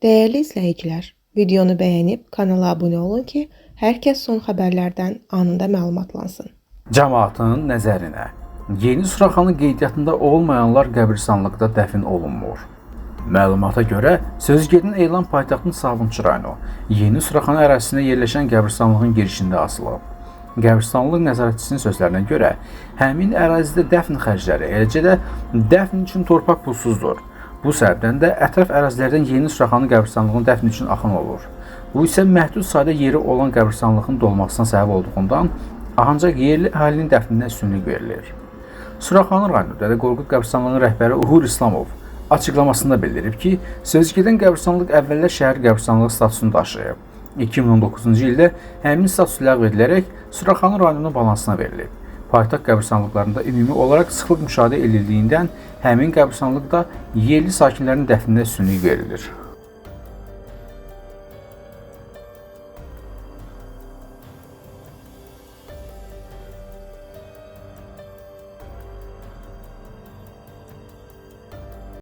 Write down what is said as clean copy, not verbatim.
Değerli izləyicilər, videonu bəyənib kanala abunə olun ki, hər kəs son xəbərlərdən anında məlumatlansın. Cəmaatın nəzərinə, Yeni Suraxanı qeydiyyatında olmayanlar qəbirstanlıqda dəfn olunmur. Məlumata görə, sözügedən elan paytaxtın Sabunçu rayonu, Yeni Suraxanı ərazisində yerləşən qəbirstanlığın girişində asılıb. Qəbirstanlıq nəzarətçisinin sözlərinə görə, həmin ərazidə dəfn xərcləri, eləcə də dəfn üçün torpaq pulsuzdur. Bu səbəbdən də ətraf ərazilərdən Yeni Suraxanı qəbirstanlığının dəfn üçün axın olur. Bu isə məhdud sayda yeri olan qəbirstanlığın dolmasına səbəb olduğundan ancaq yerli əhalinin dəfninə üstünlük verilir. Suraxanı rayonu Dədə Qorqud qəbirstanlığının rəhbəri Uğur İslamov açıqlamasında bildirib ki, sözügedən qəbirstanlıq əvvəllər şəhər qəbirstanlığı statusunu daşıyıb. 2019-cu ildə həmin status ləğv edilərək Suraxanı rayonunun balansına verilib. Paytaxt qəbirstanlıqlarında ümumi olaraq sıxlıq müşahidə edildiyindən həmin qəbirstanlıqda yerli sakinlərin dəfninə üstünlük verilir.